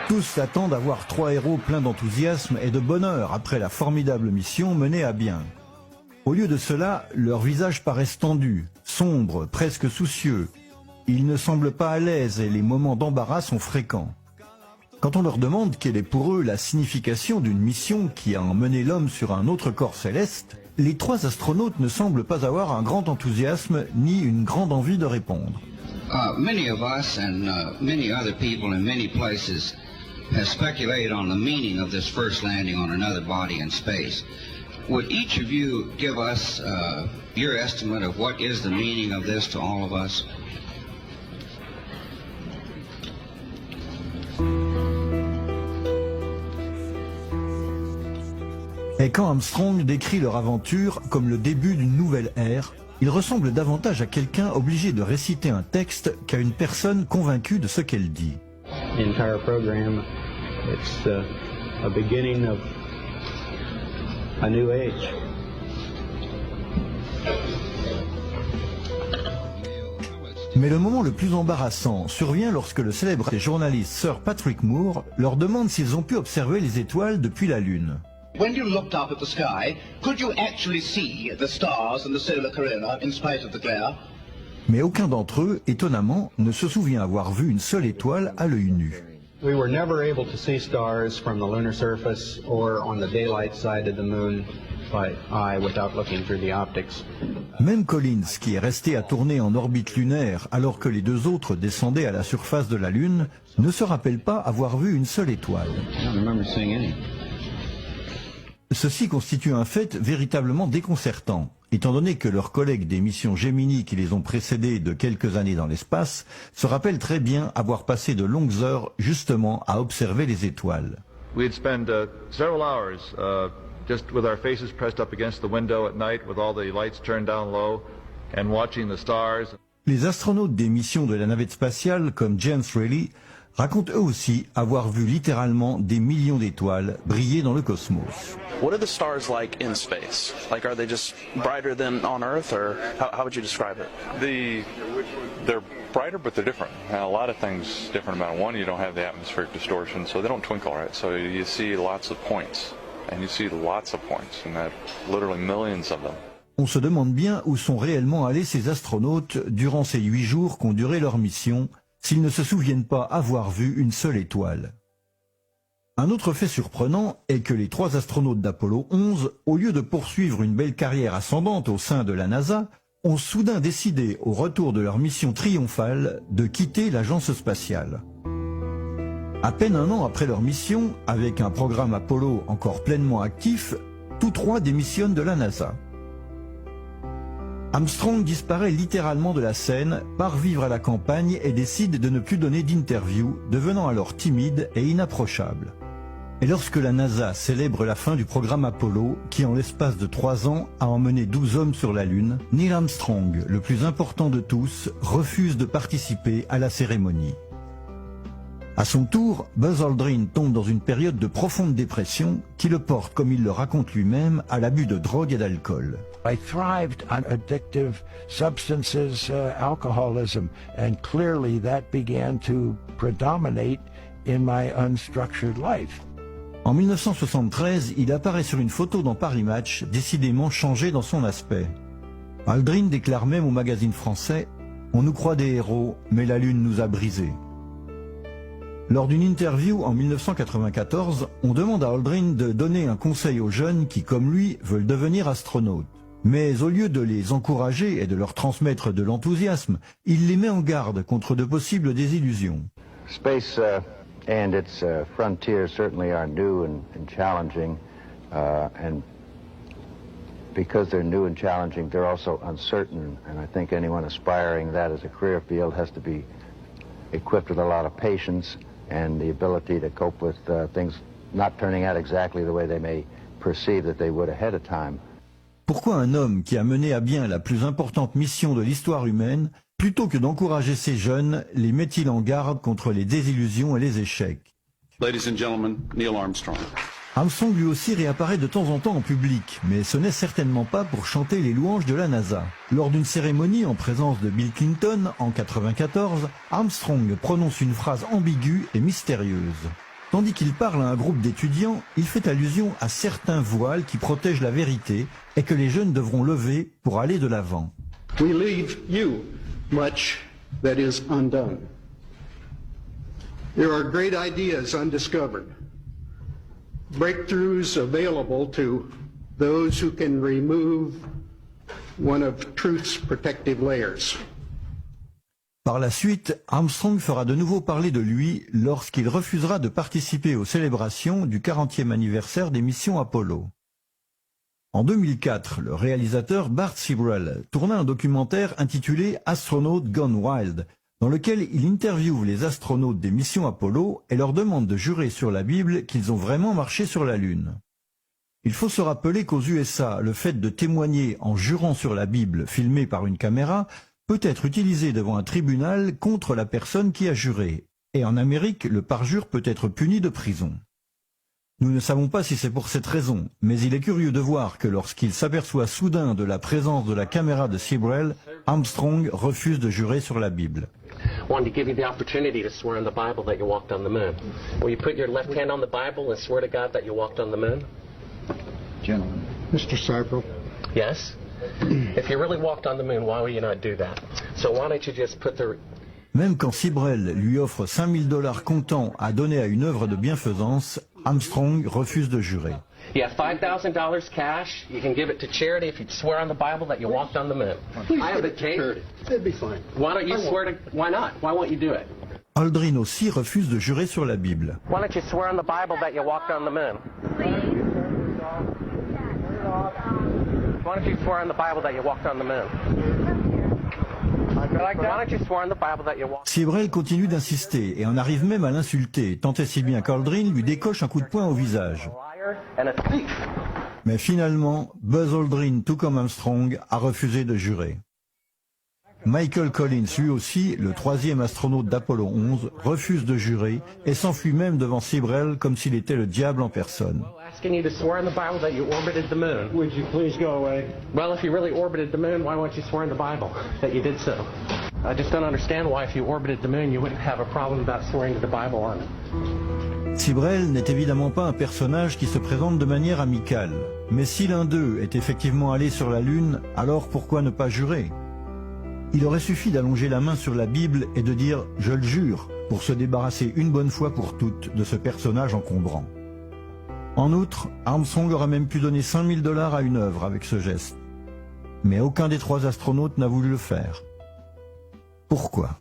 Tous s'attendent à voir trois héros pleins d'enthousiasme et de bonheur après la formidable mission menée à bien. Au lieu de cela, leurs visages paraissent tendus, sombres, presque soucieux. Ils ne semblent pas à l'aise et les moments d'embarras sont fréquents. Quand on leur demande quelle est pour eux la signification d'une mission qui a emmené l'homme sur un autre corps céleste, les trois astronautes ne semblent pas avoir un grand enthousiasme ni une grande envie de répondre. Many of us and many other people in many places have speculated on the meaning of this first landing on another body in space. Would each of you give us your estimate of what is the meaning of this to all of us? Et quand Armstrong décrit leur aventure comme le début d'une nouvelle ère, il ressemble davantage à quelqu'un obligé de réciter un texte qu'à une personne convaincue de ce qu'elle dit. The entire program, it's a beginning of a new age. Mais le moment le plus embarrassant survient lorsque le célèbre journaliste Sir Patrick Moore leur demande s'ils ont pu observer les étoiles depuis la Lune. When you looked up at the sky, could you actually see the stars and the solar corona in spite of the glare? Mais aucun d'entre eux, étonnamment, ne se souvient avoir vu une seule étoile à l'œil nu. We were never able to see stars from the lunar surface or on the daylight side of the moon by eye without looking through the optics. Même Collins, qui est resté à tourner en orbite lunaire alors que les deux autres descendaient à la surface de la Lune, ne se rappelle pas avoir vu une seule étoile. I don't remember seeing any. Ceci constitue un fait véritablement déconcertant, étant donné que leurs collègues des missions Gemini qui les ont précédés de quelques années dans l'espace se rappellent très bien avoir passé de longues heures justement à observer les étoiles. We'd spend several hours just with our faces pressed up against the window at night with all the lights turned down low and watching the stars. Les astronautes des missions de la navette spatiale comme James Reilly racontent eux aussi avoir vu littéralement des millions d'étoiles briller dans le cosmos. What are the stars like in space? Like, are they just brighter than on Earth, or how would you describe it? They're brighter, but they're different. And a lot of things different about one. You don't have the atmospheric distortion, so they don't twinkle, right? So you see lots of points, and you see lots of points, and that literally millions of them. On se demande bien où sont réellement allés ces astronautes durant ces 8 jours qu'ont duré leur mission, s'ils ne se souviennent pas avoir vu une seule étoile. Un autre fait surprenant est que les 3 astronautes d'Apollo 11, au lieu de poursuivre une belle carrière ascendante au sein de la NASA, ont soudain décidé, au retour de leur mission triomphale, de quitter l'agence spatiale. À peine un an après leur mission, avec un programme Apollo encore pleinement actif, tous 3 démissionnent de la NASA. Armstrong disparaît littéralement de la scène, part vivre à la campagne et décide de ne plus donner d'interview, devenant alors timide et inapprochable. Et lorsque la NASA célèbre la fin du programme Apollo, qui en l'espace de 3 ans a emmené 12 hommes sur la Lune, Neil Armstrong, le plus important de tous, refuse de participer à la cérémonie. À son tour, Buzz Aldrin tombe dans une période de profonde dépression qui le porte, comme il le raconte lui-même, à l'abus de drogue et d'alcool. I thrived on addictive substances, alcoholism, and clearly that began to predominate in my unstructured life. En 1973, il apparaît sur une photo dans Paris Match, décidément changé dans son aspect. Aldrin déclare même au magazine français « On nous croit des héros, mais la Lune nous a brisés ». Lors d'une interview en 1994, on demande à Aldrin de donner un conseil aux jeunes qui, comme lui, veulent devenir astronautes. Mais au lieu de les encourager et de leur transmettre de l'enthousiasme, il les met en garde contre de possibles désillusions. Space and its frontiers certainly are new and challenging, and because they're new and challenging, they're also uncertain, and I think anyone aspiring that as a career field has to be equipped with a lot of patience and the ability to cope with things not turning out exactly the way they may perceive that they would ahead of time. Pourquoi un homme qui a mené à bien la plus importante mission de l'histoire humaine, plutôt que d'encourager ces jeunes, les met-il en garde contre les désillusions et les échecs? Ladies and gentlemen, Neil Armstrong. Armstrong lui aussi réapparaît de temps en temps en public, mais ce n'est certainement pas pour chanter les louanges de la NASA. Lors d'une cérémonie en présence de Bill Clinton en 1994, Armstrong prononce une phrase ambiguë et mystérieuse. Tandis qu'il parle à un groupe d'étudiants, il fait allusion à certains voiles qui protègent la vérité et que les jeunes devront lever pour aller de l'avant. We leave you much that is undone. There are great ideas undiscovered, breakthroughs available to those who can remove one of truth's protective layers. Par la suite, Armstrong fera de nouveau parler de lui lorsqu'il refusera de participer aux célébrations du 40e anniversaire des missions Apollo. En 2004, le réalisateur Bart Sibrel tourna un documentaire intitulé Astronaut Gone Wild, dans lequel il interviewe les astronautes des missions Apollo et leur demande de jurer sur la Bible qu'ils ont vraiment marché sur la Lune. Il faut se rappeler qu'aux USA, le fait de témoigner en jurant sur la Bible filmée par une caméra peut être utilisé devant un tribunal contre la personne qui a juré, et en Amérique, le parjure peut être puni de prison. Nous ne savons pas si c'est pour cette raison, mais il est curieux de voir que lorsqu'il s'aperçoit soudain de la présence de la caméra de Sibrel, Armstrong refuse de jurer sur la Bible. Wanted to give you the opportunity to swear on the Bible that you walked on the moon. Will you put your left hand on the Bible and swear to God that you walked on the moon? Gentlemen. Mr. Sibrel. Yes? If you really walked on the moon, why would you not do that? So why don't you just put the... Même quand Sibrel lui offre $5 000 comptant à donner à une œuvre de bienfaisance, Armstrong refuse de jurer. You have $5,000 cash. You can give it to charity if you swear on the Bible that you walked on the moon. I have the tape. It'd be fine. Why don't you swear to... Why not? Why won't you do it? Aldrin aussi refuse de jurer sur la Bible. Why don't you swear on the Bible that you walked on the moon? Why don't you swear on the Bible that you walked on the moon? Why don't you swear on the Bible that you walked... Sibrel continue d'insister et en arrive même à l'insulter, tant et si bien qu'Aldrin lui décoche un coup de poing au visage. Mais finalement, Buzz Aldrin, tout comme Armstrong, a refusé de jurer. Michael Collins, lui aussi, le 3e astronaute d'Apollo 11, refuse de jurer et s'enfuit même devant Sibrel comme s'il était le diable en personne. Asking you to swear on the Bible that you orbited the moon. Would you please go away? Well, if you really orbited the moon, why won't you swear in the Bible that you did so? I just don't understand why if you orbited the moon, you wouldn't have a problem about swearing to the Bible on it. Sibrel n'est évidemment pas un personnage qui se présente de manière amicale. Mais si l'un d'eux est effectivement allé sur la Lune, alors pourquoi ne pas jurer ? Il aurait suffi d'allonger la main sur la Bible et de dire « Je le jure » pour se débarrasser une bonne fois pour toutes de ce personnage encombrant. En outre, Armstrong aurait même pu donner $5 000 à une œuvre avec ce geste. Mais aucun des 3 astronautes n'a voulu le faire. Pourquoi ?